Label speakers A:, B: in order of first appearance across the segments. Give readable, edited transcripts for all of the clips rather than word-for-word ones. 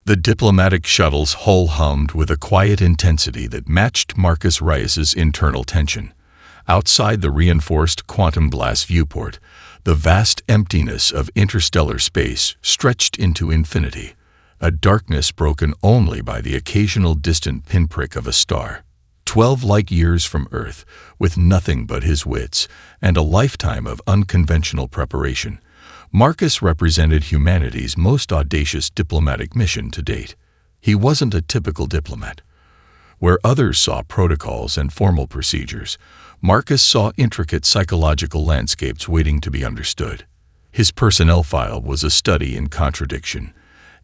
A: The diplomatic shuttle's hull hummed with a quiet intensity that matched Marcus Reyes's internal tension. Outside the reinforced quantum glass viewport, the vast emptiness of interstellar space stretched into infinity, a darkness broken only by the occasional distant pinprick of a star. 12 light-years from Earth, with nothing but his wits and a lifetime of unconventional preparation, Marcus represented humanity's most audacious diplomatic mission to date. He wasn't a typical diplomat. Where others saw protocols and formal procedures, Marcus saw intricate psychological landscapes waiting to be understood. His personnel file was a study in contradiction,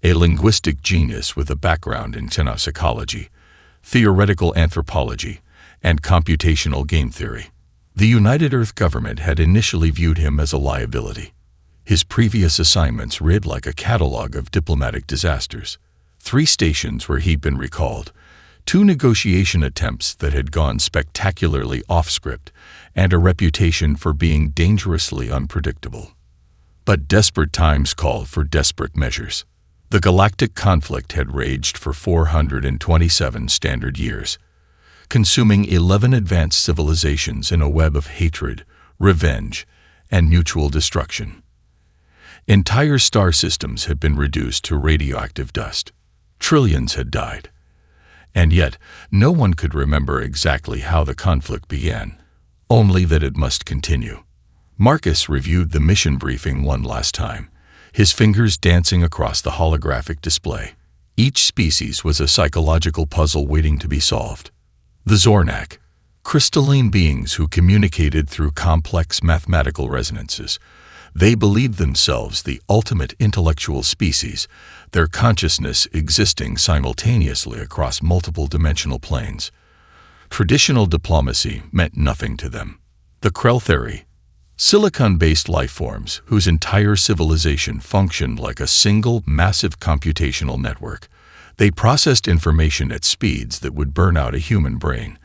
A: a linguistic genius with a background in psychology, theoretical anthropology, and computational game theory. The United Earth government had initially viewed him as a liability. His previous assignments read like a catalog of diplomatic disasters. 3 stations where he'd been recalled, 2 negotiation attempts that had gone spectacularly off-script, and a reputation for being dangerously unpredictable. But desperate times called for desperate measures. The galactic conflict had raged for 427 standard years, consuming 11 advanced civilizations in a web of hatred, revenge, and mutual destruction. Entire star systems had been reduced to radioactive dust. Trillions had died. And yet, no one could remember exactly how the conflict began, only that it must continue. Marcus reviewed the mission briefing one last time, his fingers dancing across the holographic display. Each species was a psychological puzzle waiting to be solved. The Zornak, crystalline beings who communicated through complex mathematical resonances. They believed themselves the ultimate intellectual species, their consciousness existing simultaneously across multiple dimensional planes. Traditional diplomacy meant nothing to them. The Krell, silicon-based lifeforms whose entire civilization functioned like a single massive computational network. They processed information at speeds that would burn out a human brain,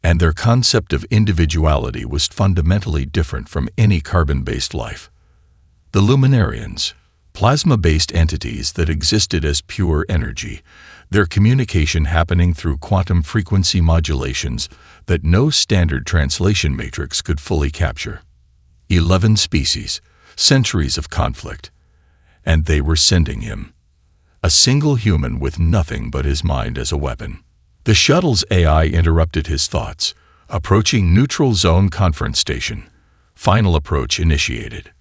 A: and their concept of individuality was fundamentally different from any carbon-based life. The Luminarians, plasma-based entities that existed as pure energy, their communication happening through quantum frequency modulations that no standard translation matrix could fully capture. 11 species, centuries of conflict, and they were sending him. A single human with nothing but his mind as a weapon. The shuttle's AI interrupted his thoughts, approaching neutral zone conference station. Final approach initiated.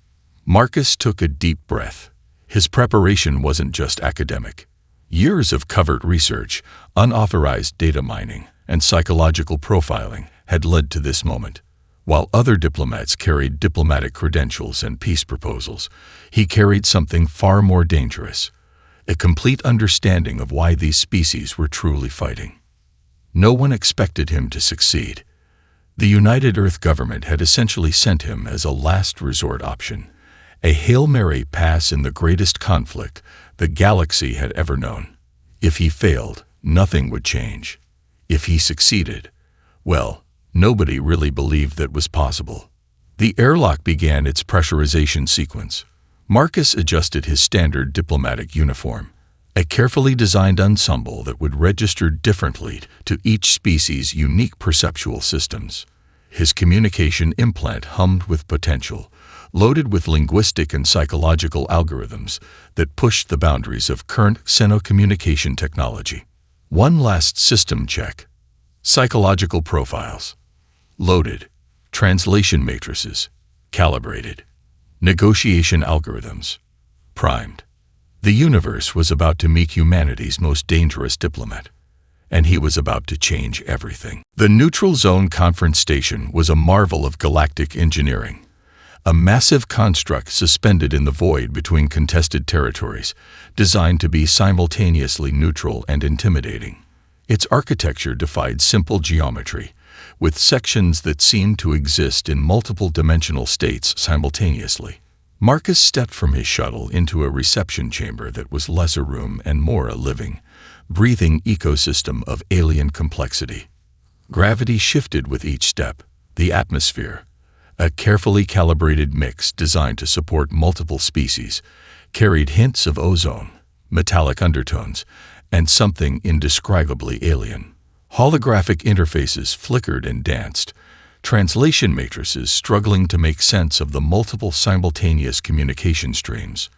A: Marcus took a deep breath. His preparation wasn't just academic. Years of covert research, unauthorized data mining, and psychological profiling had led to this moment. While other diplomats carried diplomatic credentials and peace proposals, he carried something far more dangerous, a complete understanding of why these species were truly fighting. No one expected him to succeed. The United Earth government had essentially sent him as a last resort option, a Hail Mary pass in the greatest conflict the galaxy had ever known. If he failed, nothing would change. If he succeeded, well, nobody really believed that was possible. The airlock began its pressurization sequence. Marcus adjusted his standard diplomatic uniform, a carefully designed ensemble that would register differently to each species' unique perceptual systems. His communication implant hummed with potential, loaded with linguistic and psychological algorithms that pushed the boundaries of current xenocommunication technology. One last system check. Psychological profiles. Loaded. Translation matrices. Calibrated. Negotiation algorithms. Primed. The universe was about to meet humanity's most dangerous diplomat, and he was about to change everything. The Neutral Zone Conference Station was a marvel of galactic engineering, a massive construct suspended in the void between contested territories, designed to be simultaneously neutral and intimidating. Its architecture defied simple geometry, with sections that seemed to exist in multiple dimensional states simultaneously. Marcus stepped from his shuttle into a reception chamber that was less a room and more a living, breathing ecosystem of alien complexity. Gravity shifted with each step. The atmosphere, a carefully calibrated mix designed to support multiple species, carried hints of ozone, metallic undertones, and something indescribably alien. Holographic interfaces flickered and danced, translation matrices struggling to make sense of the multiple simultaneous communication streams.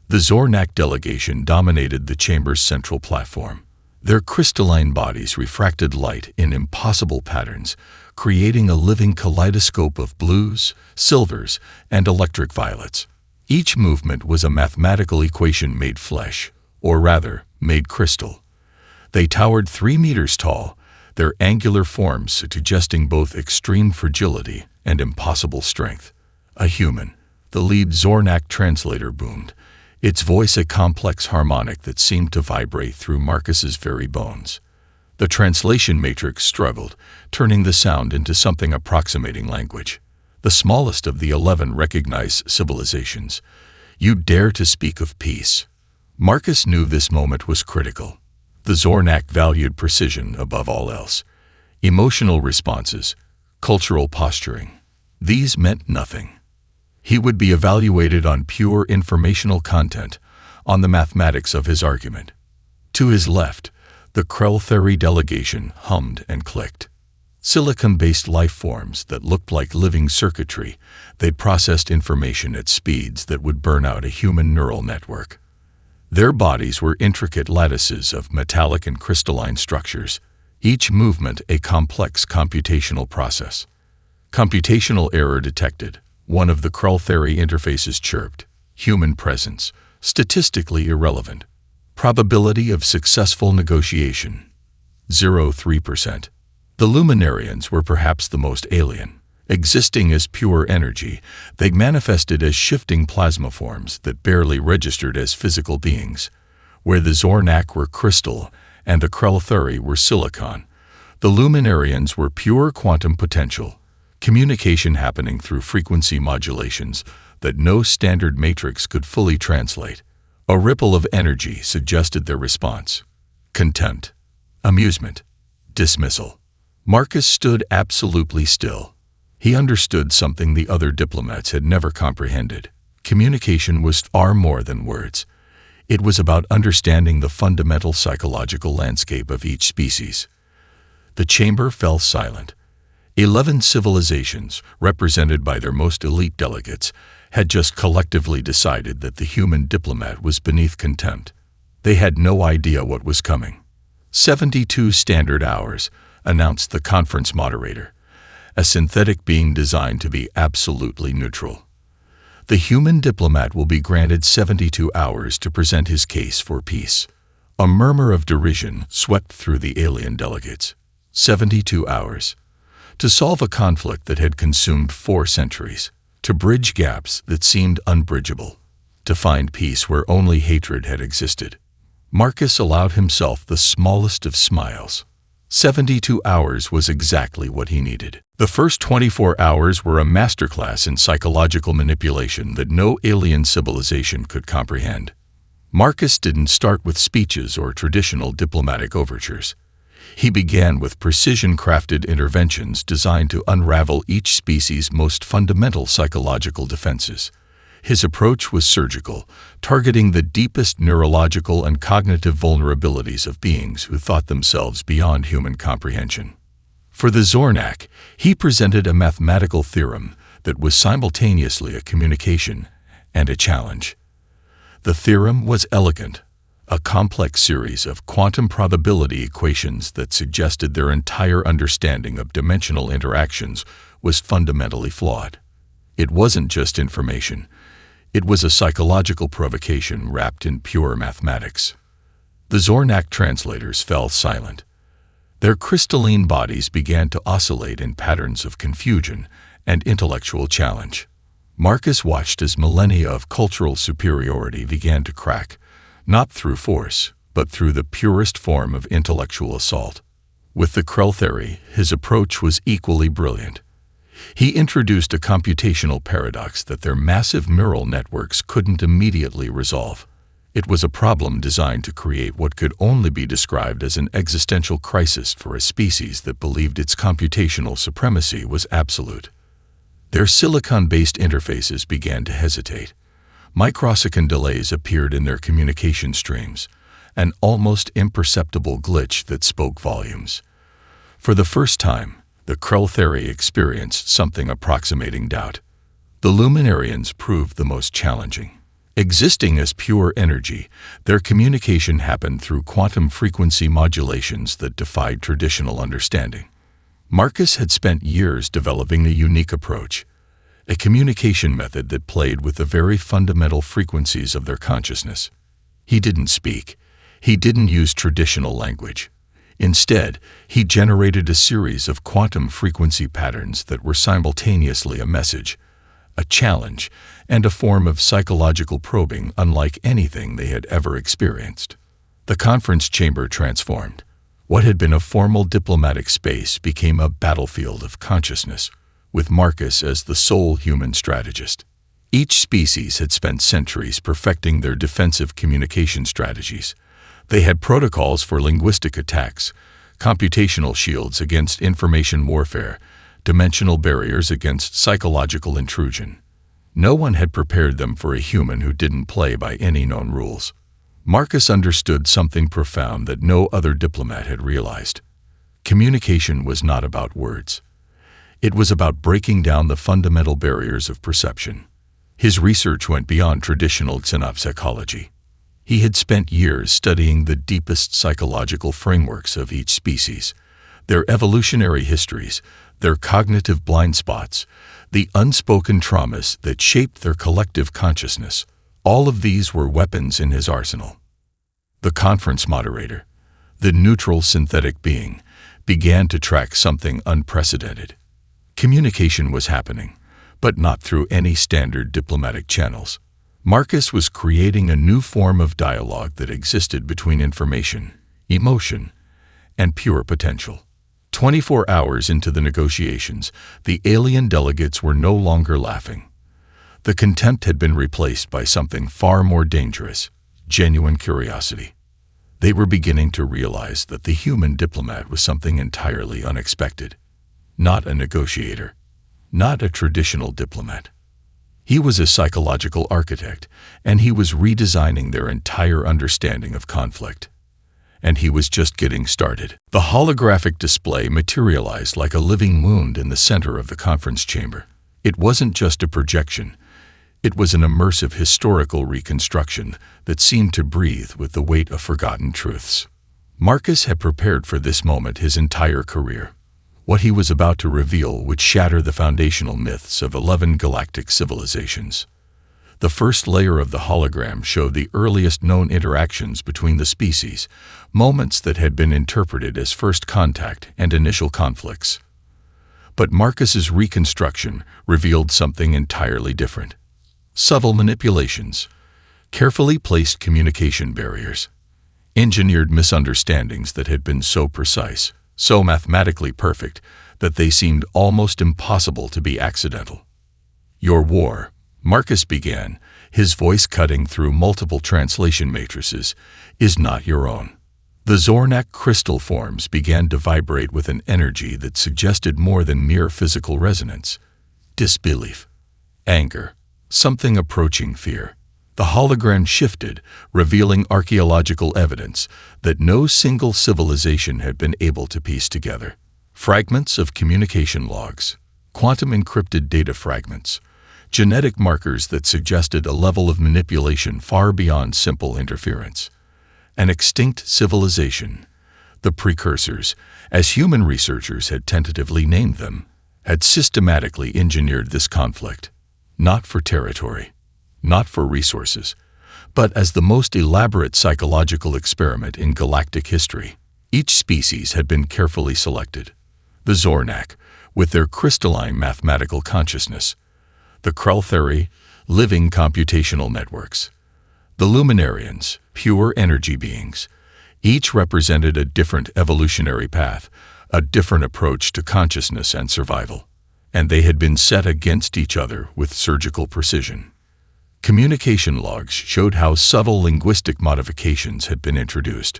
A: The Zornak delegation dominated the chamber's central platform. Their crystalline bodies refracted light in impossible patterns, creating a living kaleidoscope of blues, silvers, and electric violets. Each movement was a mathematical equation made flesh, or rather, made crystal. They towered 3 meters tall, their angular forms suggesting both extreme fragility and impossible strength. A human, the lead Zornak translator boomed, its voice a complex harmonic that seemed to vibrate through Marcus's very bones. The translation matrix struggled, turning the sound into something approximating language. The smallest of the 11 recognized civilizations. You dare to speak of peace. Marcus knew this moment was critical. The Zornak valued precision above all else. Emotional responses, cultural posturing. These meant nothing. He would be evaluated on pure informational content, on the mathematics of his argument. To his left, the Krell-Theri delegation hummed and clicked. Silicon-based life forms that looked like living circuitry, they'd processed information at speeds that would burn out a human neural network. Their bodies were intricate lattices of metallic and crystalline structures, each movement a complex computational process. Computational error detected. One of the Krell-Theri interfaces chirped. Human presence, statistically irrelevant. Probability of successful negotiation, 0.3%. The Luminarians were perhaps the most alien. Existing as pure energy, they manifested as shifting plasma forms that barely registered as physical beings. Where the Zornak were crystal and the Krell-Theri were silicon, the Luminarians were pure quantum potential, communication happening through frequency modulations that no standard matrix could fully translate. A ripple of energy suggested their response. Contempt, amusement, dismissal. Marcus stood absolutely still. He understood something the other diplomats had never comprehended. Communication was far more than words. It was about understanding the fundamental psychological landscape of each species. The chamber fell silent. 11 civilizations, represented by their most elite delegates, had just collectively decided that the human diplomat was beneath contempt. They had no idea what was coming. 72 standard hours, announced the conference moderator, a synthetic being designed to be absolutely neutral. The human diplomat will be granted 72 hours to present his case for peace. A murmur of derision swept through the alien delegates. 72 hours. To solve a conflict that had consumed 4 centuries. To bridge gaps that seemed unbridgeable. To find peace where only hatred had existed. Marcus allowed himself the smallest of smiles. 72 hours was exactly what he needed. The first 24 hours were a masterclass in psychological manipulation that no alien civilization could comprehend. Marcus didn't start with speeches or traditional diplomatic overtures. He began with precision-crafted interventions designed to unravel each species' most fundamental psychological defenses. His approach was surgical, targeting the deepest neurological and cognitive vulnerabilities of beings who thought themselves beyond human comprehension. For the Zornak, he presented a mathematical theorem that was simultaneously a communication and a challenge. The theorem was elegant, a complex series of quantum probability equations that suggested their entire understanding of dimensional interactions was fundamentally flawed. It wasn't just information. It was a psychological provocation wrapped in pure mathematics. The Zornak translators fell silent. Their crystalline bodies began to oscillate in patterns of confusion and intellectual challenge. Marcus watched as millennia of cultural superiority began to crack, not through force, but through the purest form of intellectual assault. With the Krell-Theri, his approach was equally brilliant. He introduced a computational paradox that their massive neural networks couldn't immediately resolve. It was a problem designed to create what could only be described as an existential crisis for a species that believed its computational supremacy was absolute. Their silicon-based interfaces began to hesitate. Microsecond delays appeared in their communication streams, an almost imperceptible glitch that spoke volumes. For the first time, the Krell experienced something approximating doubt. The Luminarians proved the most challenging. Existing as pure energy, their communication happened through quantum frequency modulations that defied traditional understanding. Marcus had spent years developing a unique approach, a communication method that played with the very fundamental frequencies of their consciousness. He didn't speak. He didn't use traditional language. Instead, he generated a series of quantum frequency patterns that were simultaneously a message, a challenge, and a form of psychological probing unlike anything they had ever experienced. The conference chamber transformed. What had been a formal diplomatic space became a battlefield of consciousness, with Marcus as the sole human strategist. Each species had spent centuries perfecting their defensive communication strategies. They had protocols for linguistic attacks, computational shields against information warfare, dimensional barriers against psychological intrusion. No one had prepared them for a human who didn't play by any known rules. Marcus understood something profound that no other diplomat had realized. Communication was not about words. It was about breaking down the fundamental barriers of perception. His research went beyond traditional synapsecology. He had spent years studying the deepest psychological frameworks of each species, their evolutionary histories, their cognitive blind spots, the unspoken traumas that shaped their collective consciousness. All of these were weapons in his arsenal. The conference moderator, the neutral synthetic being, began to track something unprecedented. Communication was happening, but not through any standard diplomatic channels. Marcus was creating a new form of dialogue that existed between information, emotion, and pure potential. 24 hours into the negotiations, the alien delegates were no longer laughing. The contempt had been replaced by something far more dangerous, genuine curiosity. They were beginning to realize that the human diplomat was something entirely unexpected. Not a negotiator, not a traditional diplomat. He was a psychological architect, and he was redesigning their entire understanding of conflict. And he was just getting started. The holographic display materialized like a living wound in the center of the conference chamber. It wasn't just a projection. It was an immersive historical reconstruction that seemed to breathe with the weight of forgotten truths. Marcus had prepared for this moment his entire career. What he was about to reveal would shatter the foundational myths of 11 galactic civilizations. The first layer of the hologram showed the earliest known interactions between the species, moments that had been interpreted as first contact and initial conflicts. But Marcus's reconstruction revealed something entirely different. Subtle manipulations, carefully placed communication barriers, engineered misunderstandings that had been so precise, so mathematically perfect, that they seemed almost impossible to be accidental. "Your war," Marcus began, his voice cutting through multiple translation matrices, "is not your own." The Zornak crystal forms began to vibrate with an energy that suggested more than mere physical resonance. Disbelief, anger, something approaching fear. The hologram shifted, revealing archaeological evidence that no single civilization had been able to piece together. Fragments of communication logs, quantum-encrypted data fragments, genetic markers that suggested a level of manipulation far beyond simple interference. An extinct civilization, the precursors, as human researchers had tentatively named them, had systematically engineered this conflict, not for territory, not for resources, but as the most elaborate psychological experiment in galactic history. Each species had been carefully selected. The Zornak, with their crystalline mathematical consciousness. The Krell, living computational networks. The Luminarians, pure energy beings. Each represented a different evolutionary path, a different approach to consciousness and survival. And they had been set against each other with surgical precision. Communication logs showed how subtle linguistic modifications had been introduced,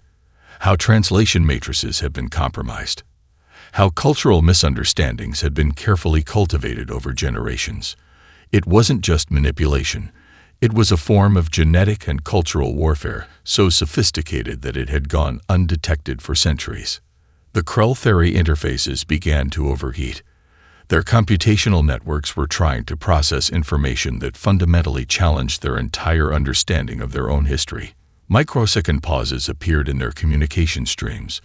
A: how translation matrices had been compromised, how cultural misunderstandings had been carefully cultivated over generations. It wasn't just manipulation, It was a form of genetic and cultural warfare, so sophisticated that it had gone undetected for centuries. The Krell-Theory interfaces began to overheat. Their computational networks were trying to process information that fundamentally challenged their entire understanding of their own history. Microsecond pauses appeared in their communication streams,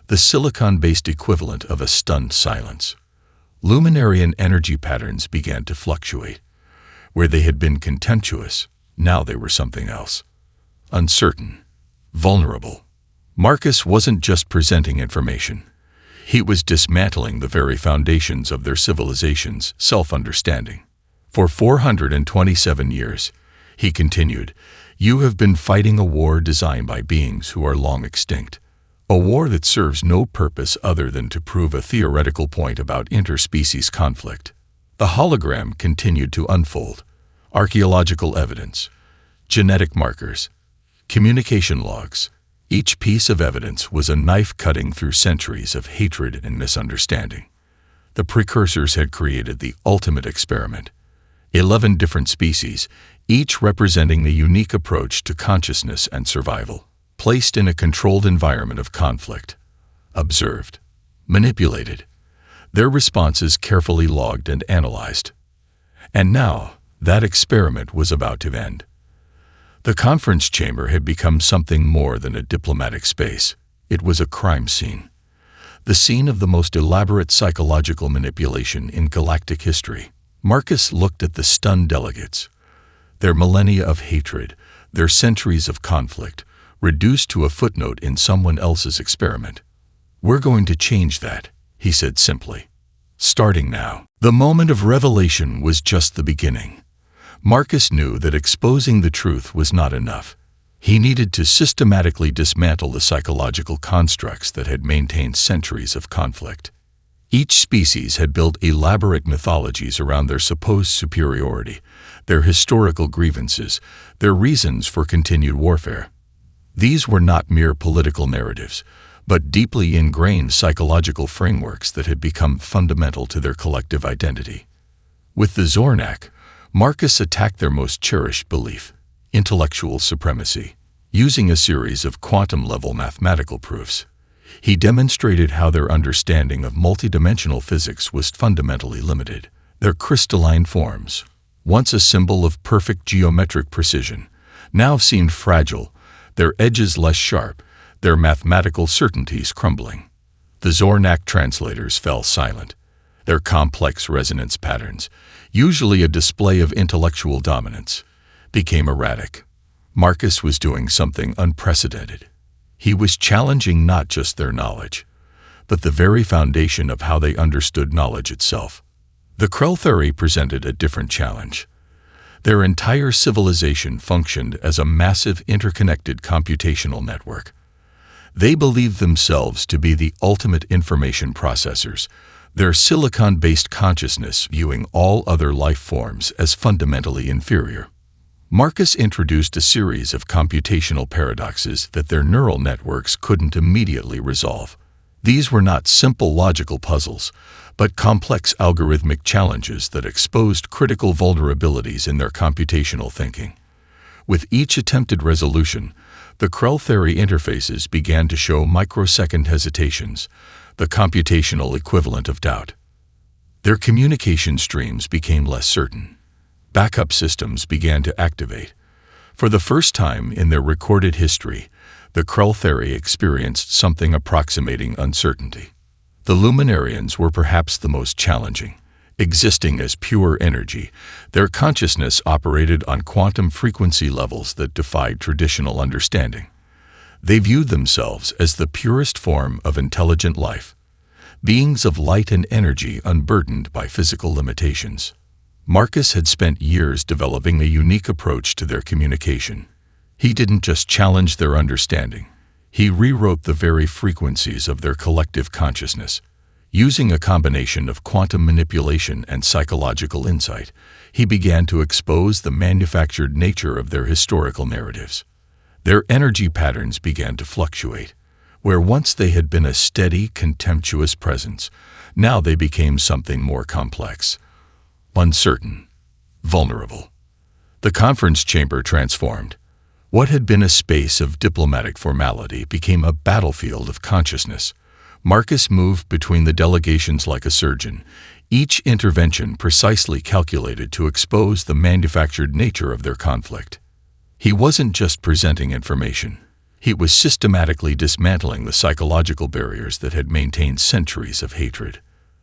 A: the silicon-based equivalent of a stunned silence. Luminarian energy patterns began to fluctuate. Where they had been contemptuous, now they were something else. Uncertain, vulnerable. Marcus wasn't just presenting information. He was dismantling the very foundations of their civilization's self-understanding. For 427 years, he continued, you have been fighting a war designed by beings who are long extinct. A war that serves no purpose other than to prove a theoretical point about interspecies conflict. The hologram continued to unfold. Archaeological evidence, genetic markers, communication logs. Each piece of evidence was a knife cutting through centuries of hatred and misunderstanding. The precursors had created the ultimate experiment. 11 different species, each representing the unique approach to consciousness and survival, placed in a controlled environment of conflict, observed, manipulated, their responses carefully logged and analyzed. And now, that experiment was about to end. The conference chamber had become something more than a diplomatic space. It was a crime scene. The scene of the most elaborate psychological manipulation in galactic history. Marcus looked at the stunned delegates. Their millennia of hatred, their centuries of conflict, reduced to a footnote in someone else's experiment. We're going to change that, he said simply. Starting now. The moment of revelation was just the beginning. Marcus knew that exposing the truth was not enough. He needed to systematically dismantle the psychological constructs that had maintained centuries of conflict. Each species had built elaborate mythologies around their supposed superiority, their historical grievances, their reasons for continued warfare. These were not mere political narratives, but deeply ingrained psychological frameworks that had become fundamental to their collective identity. With the Zornak, Marcus attacked their most cherished belief, intellectual supremacy. Using a series of quantum-level mathematical proofs, he demonstrated how their understanding of multidimensional physics was fundamentally limited. Their crystalline forms, once a symbol of perfect geometric precision, now seemed fragile, their edges less sharp, their mathematical certainties crumbling. The Zornak translators fell silent. Their complex resonance patterns, usually a display of intellectual dominance, became erratic. Marcus was doing something unprecedented. He was challenging not just their knowledge, but the very foundation of how they understood knowledge itself. The Krell theory presented a different challenge. Their entire civilization functioned as a massive interconnected computational network. They believed themselves to be the ultimate information processors, their silicon-based consciousness viewing all other life forms as fundamentally inferior. Marcus introduced a series of computational paradoxes that their neural networks couldn't immediately resolve. These were not simple logical puzzles, but complex algorithmic challenges that exposed critical vulnerabilities in their computational thinking. With each attempted resolution, the Krell theory interfaces began to show microsecond hesitations, the computational equivalent of doubt. Their communication streams became less certain. Backup systems began to activate. For the first time in their recorded history, the Krell theory experienced something approximating uncertainty. The Luminarians were perhaps the most challenging. Existing as pure energy, their consciousness operated on quantum frequency levels that defied traditional understanding. They viewed themselves as the purest form of intelligent life, beings of light and energy unburdened by physical limitations. Marcus had spent years developing a unique approach to their communication. He didn't just challenge their understanding. He rewrote the very frequencies of their collective consciousness. Using a combination of quantum manipulation and psychological insight, he began to expose the manufactured nature of their historical narratives. Their energy patterns began to fluctuate. Where once they had been a steady, contemptuous presence, now they became something more complex, uncertain, vulnerable. The conference chamber transformed. What had been a space of diplomatic formality became a battlefield of consciousness. Marcus moved between the delegations like a surgeon, each intervention precisely calculated to expose the manufactured nature of their conflict. He wasn't just presenting information. He was systematically dismantling the psychological barriers that had maintained centuries of hatred.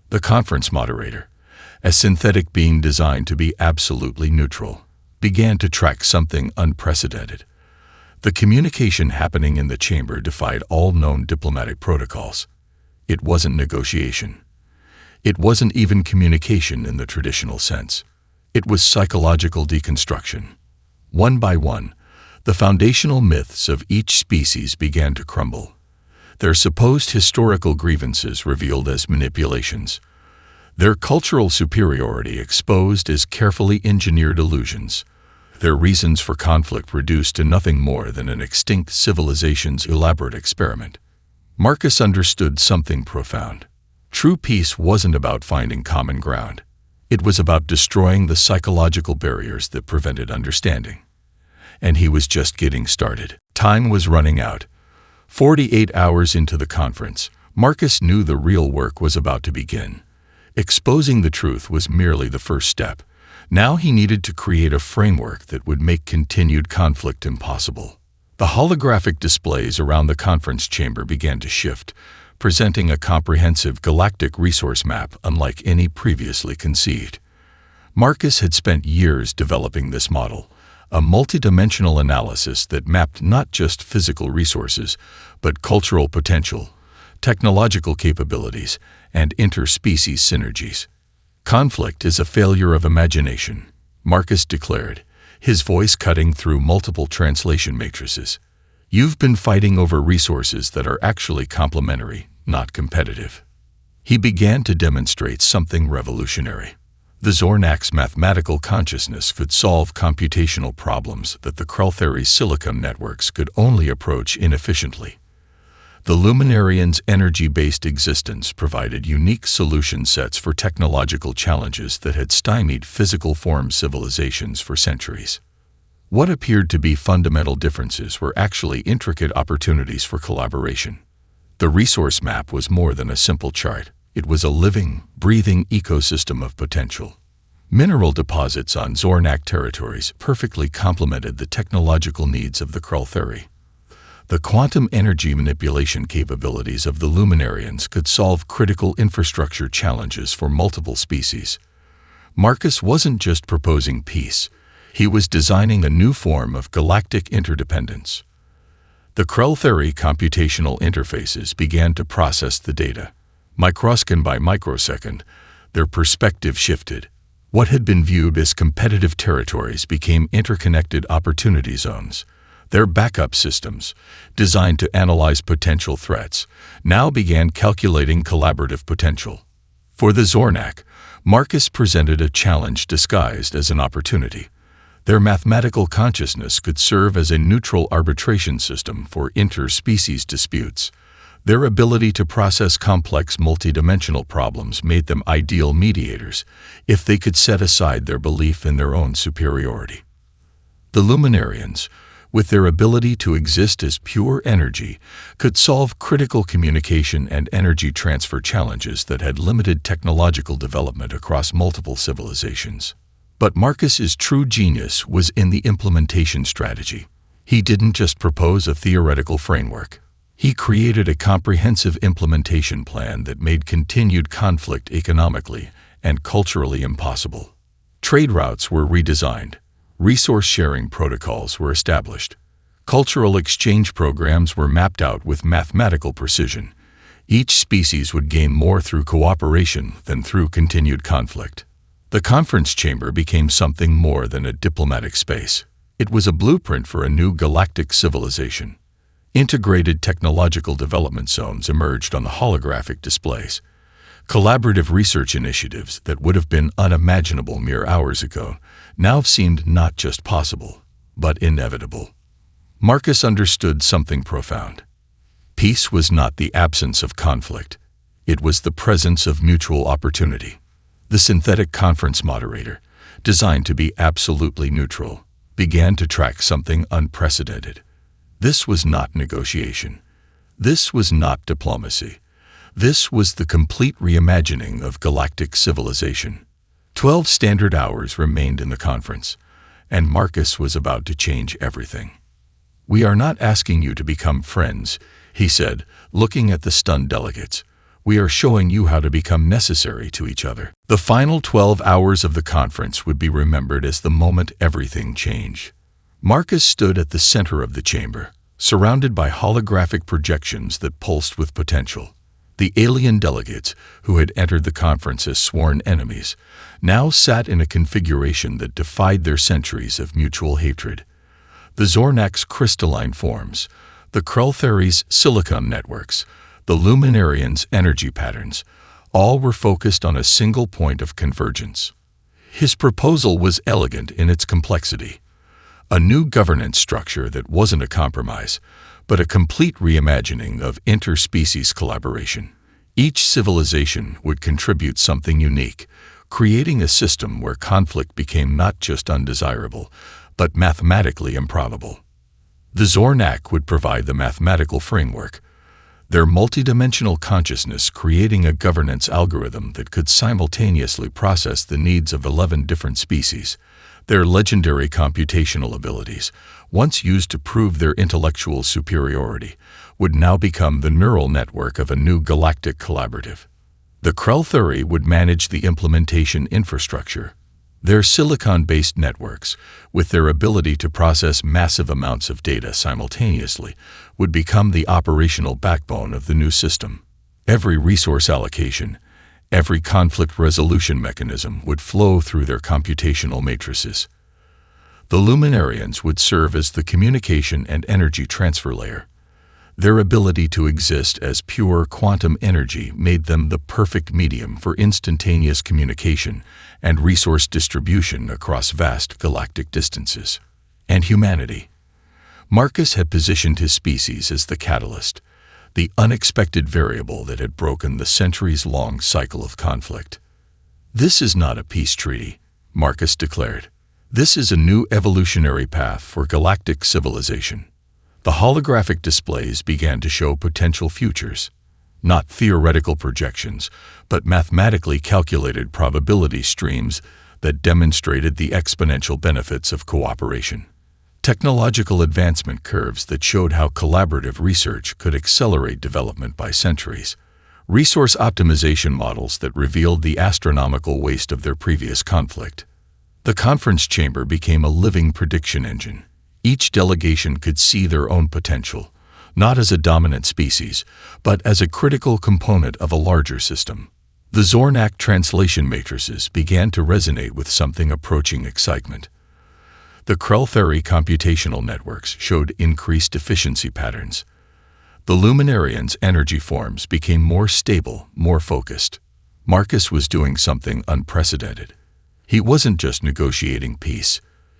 A: The conference moderator, a synthetic being designed to be absolutely neutral, began to track something unprecedented. The communication happening in the chamber defied all known diplomatic protocols. It wasn't negotiation. It wasn't even communication in the traditional sense. It was psychological deconstruction. One by one, the foundational myths of each species began to crumble. Their supposed historical grievances revealed as manipulations. Their cultural superiority exposed as carefully engineered illusions. Their reasons for conflict reduced to nothing more than an extinct civilization's elaborate experiment. Marcus understood something profound. True peace wasn't about finding common ground. It was about destroying the psychological barriers that prevented understanding. And he was just getting started. Time was running out. 48 hours into the conference, Marcus knew the real work was about to begin. Exposing the truth was merely the first step. Now he needed to create a framework that would make continued conflict impossible. The holographic displays around the conference chamber began to shift, presenting a comprehensive galactic resource map unlike any previously conceived. Marcus had spent years developing this model, a multidimensional analysis that mapped not just physical resources, but cultural potential, technological capabilities, and interspecies synergies. Conflict is a failure of imagination, Marcus declared, his voice cutting through multiple translation matrices. You've been fighting over resources that are actually complementary, not competitive. He began to demonstrate something revolutionary. The Zornak's mathematical consciousness could solve computational problems that the Kreltheri's silicon networks could only approach inefficiently. The Luminarian's energy-based existence provided unique solution sets for technological challenges that had stymied physical-form civilizations for centuries. What appeared to be fundamental differences were actually intricate opportunities for collaboration. The resource map was more than a simple chart. It was a living, breathing ecosystem of potential. Mineral deposits on Zornak territories perfectly complemented the technological needs of the Kreltheri. The quantum energy manipulation capabilities of the Luminarians could solve critical infrastructure challenges for multiple species. Marcus wasn't just proposing peace. He was designing a new form of galactic interdependence. The Kreltheri computational interfaces began to process the data. Microsecond by microsecond, their perspective shifted. What had been viewed as competitive territories became interconnected opportunity zones. Their backup systems, designed to analyze potential threats, now began calculating collaborative potential. For the Zornak, Marcus presented a challenge disguised as an opportunity. Their mathematical consciousness could serve as a neutral arbitration system for interspecies disputes. Their ability to process complex multidimensional problems made them ideal mediators if they could set aside their belief in their own superiority. The Luminarians, with their ability to exist as pure energy, could solve critical communication and energy transfer challenges that had limited technological development across multiple civilizations. But Marcus's true genius was in the implementation strategy. He didn't just propose a theoretical framework. He created a comprehensive implementation plan that made continued conflict economically and culturally impossible. Trade routes were redesigned. Resource-sharing protocols were established. Cultural exchange programs were mapped out with mathematical precision. Each species would gain more through cooperation than through continued conflict. The conference chamber became something more than a diplomatic space. It was a blueprint for a new galactic civilization. Integrated technological development zones emerged on the holographic displays. Collaborative research initiatives that would have been unimaginable mere hours ago now seemed not just possible, but inevitable. Marcus understood something profound. Peace was not the absence of conflict. It was the presence of mutual opportunity. The synthetic conference moderator, designed to be absolutely neutral, began to track something unprecedented. This was not negotiation. This was not diplomacy. This was the complete reimagining of galactic civilization. 12 standard hours remained in the conference, and Marcus was about to change everything. "We are not asking you to become friends," he said, looking at the stunned delegates. "We are showing you how to become necessary to each other." The final 12 hours of the conference would be remembered as the moment everything changed. Marcus stood at the center of the chamber, surrounded by holographic projections that pulsed with potential. The alien delegates, who had entered the conference as sworn enemies, now sat in a configuration that defied their centuries of mutual hatred. The Zornak's crystalline forms, the Krultheri's silicon networks, the Luminarians' energy patterns, all were focused on a single point of convergence. His proposal was elegant in its complexity. A new governance structure that wasn't a compromise, but a complete reimagining of interspecies collaboration. Each civilization would contribute something unique, creating a system where conflict became not just undesirable, but mathematically improbable. The Zornak would provide the mathematical framework, their multidimensional consciousness creating a governance algorithm that could simultaneously process the needs of 11 different species. Their legendary computational abilities, once used to prove their intellectual superiority, would now become the neural network of a new galactic collaborative. The Krultheri would manage the implementation infrastructure. Their silicon-based networks, with their ability to process massive amounts of data simultaneously, would become the operational backbone of the new system. Every resource allocation, every conflict resolution mechanism would flow through their computational matrices. The Luminarians would serve as the communication and energy transfer layer. Their ability to exist as pure quantum energy made them the perfect medium for instantaneous communication and resource distribution across vast galactic distances. And humanity. Marcus had positioned his species as the catalyst, the unexpected variable that had broken the centuries-long cycle of conflict. "This is not a peace treaty," Marcus declared. "This is a new evolutionary path for galactic civilization." The holographic displays began to show potential futures, not theoretical projections, but mathematically calculated probability streams that demonstrated the exponential benefits of cooperation. Technological advancement curves that showed how collaborative research could accelerate development by centuries. Resource optimization models that revealed the astronomical waste of their previous conflict. The conference chamber became a living prediction engine. Each delegation could see their own potential, not as a dominant species, but as a critical component of a larger system. The Zornak translation matrices began to resonate with something approaching excitement. The Krultheri computational networks showed increased efficiency patterns. The Luminarians' energy forms became more stable, more focused. Marcus was doing something unprecedented. He wasn't just negotiating peace.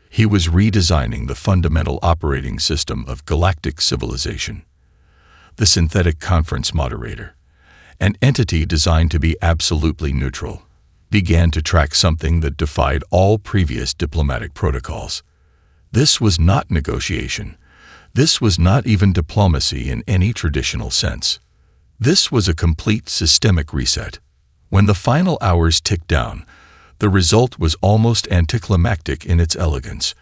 A: He was redesigning the fundamental operating system of galactic civilization. The synthetic conference moderator, an entity designed to be absolutely neutral, began to track something that defied all previous diplomatic protocols. This was not negotiation. This was not even diplomacy in any traditional sense. This was a complete systemic reset. When the final hours ticked down, the result was almost anticlimactic in its elegance.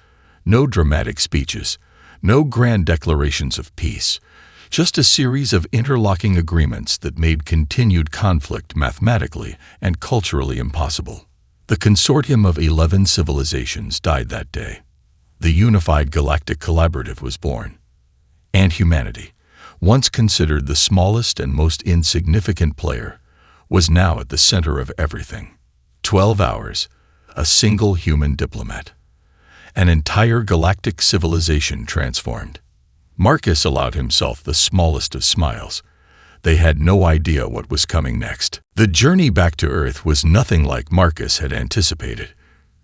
A: No dramatic speeches, no grand declarations of peace, just a series of interlocking agreements that made continued conflict mathematically and culturally impossible. The consortium of 11 civilizations died that day. The unified galactic collaborative was born. And humanity, once considered the smallest and most insignificant player, was now at the center of everything. 12 hours, a single human diplomat. An entire galactic civilization transformed. Marcus allowed himself the smallest of smiles. They had no idea what was coming next. The journey back to Earth was nothing like Marcus had anticipated.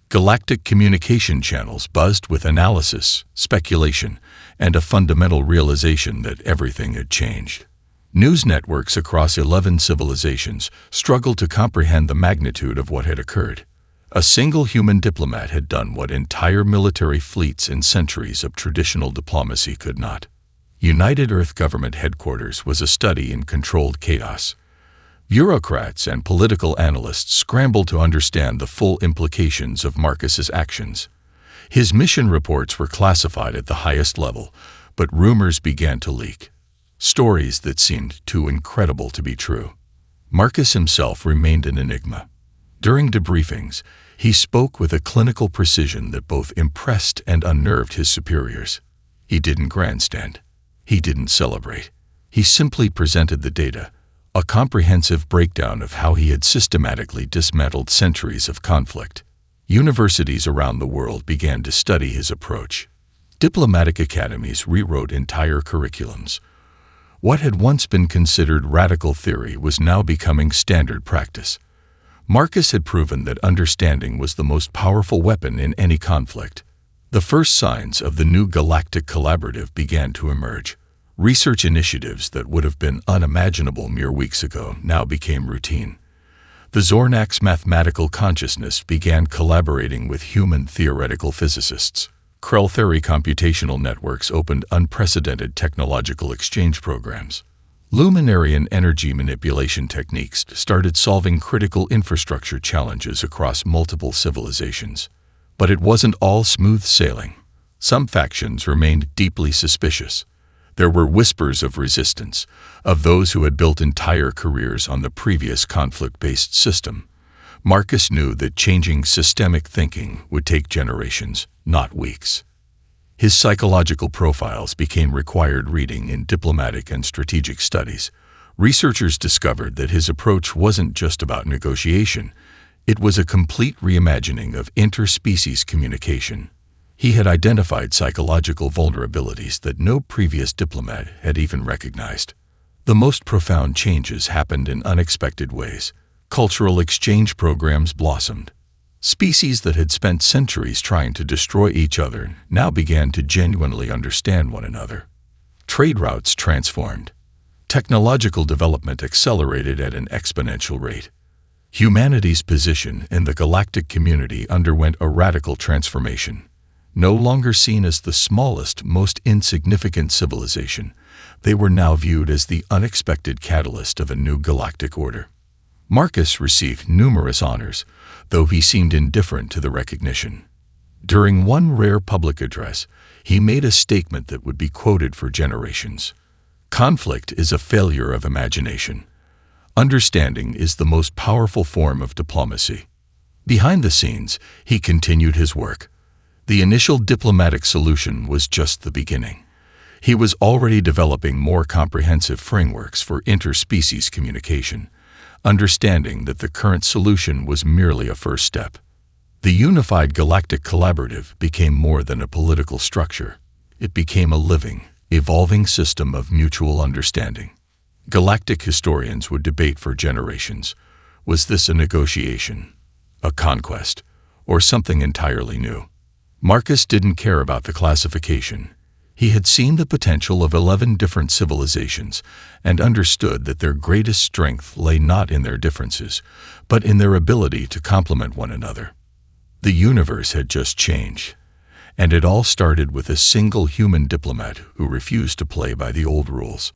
A: Galactic communication channels buzzed with analysis, speculation, and a fundamental realization that everything had changed. News networks across 11 civilizations struggled to comprehend the magnitude of what had occurred. A single human diplomat had done what entire military fleets and centuries of traditional diplomacy could not. United Earth Government Headquarters was a study in controlled chaos. Bureaucrats and political analysts scrambled to understand the full implications of Marcus's actions. His mission reports were classified at the highest level, but rumors began to leak. Stories that seemed too incredible to be true. Marcus himself remained an enigma. During debriefings, he spoke with a clinical precision that both impressed and unnerved his superiors. He didn't grandstand. He didn't celebrate. He simply presented the data, a comprehensive breakdown of how he had systematically dismantled centuries of conflict. Universities around the world began to study his approach. Diplomatic academies rewrote entire curriculums. What had once been considered radical theory was now becoming standard practice. Marcus had proven that understanding was the most powerful weapon in any conflict. The first signs of the new Galactic Collaborative began to emerge. Research initiatives that would have been unimaginable mere weeks ago now became routine. The Zornak's mathematical consciousness began collaborating with human theoretical physicists. Krell theory computational networks opened unprecedented technological exchange programs. Luminarian energy manipulation techniques started solving critical infrastructure challenges across multiple civilizations. But it wasn't all smooth sailing. Some factions remained deeply suspicious. There were whispers of resistance, of those who had built entire careers on the previous conflict-based system. Marcus knew that changing systemic thinking would take generations, not weeks. His psychological profiles became required reading in diplomatic and strategic studies. Researchers discovered that his approach wasn't just about negotiation. It was a complete reimagining of interspecies communication. He had identified psychological vulnerabilities that no previous diplomat had even recognized. The most profound changes happened in unexpected ways. Cultural exchange programs blossomed. Species that had spent centuries trying to destroy each other now began to genuinely understand one another. Trade routes transformed. Technological development accelerated at an exponential rate. Humanity's position in the galactic community underwent a radical transformation. No longer seen as the smallest, most insignificant civilization, they were now viewed as the unexpected catalyst of a new galactic order. Marcus received numerous honors, though he seemed indifferent to the recognition. During one rare public address, he made a statement that would be quoted for generations. Conflict is a failure of imagination. Understanding is the most powerful form of diplomacy. Behind the scenes, he continued his work. The initial diplomatic solution was just the beginning. He was already developing more comprehensive frameworks for interspecies communication, understanding that the current solution was merely a first step. The Unified Galactic Collaborative became more than a political structure. It became a living, evolving system of mutual understanding. Galactic historians would debate for generations. Was this a negotiation, a conquest, or something entirely new? Marcus didn't care about the classification. He had seen the potential of 11 different civilizations and understood that their greatest strength lay not in their differences, but in their ability to complement one another. The universe had just changed, and it all started with a single human diplomat who refused to play by the old rules.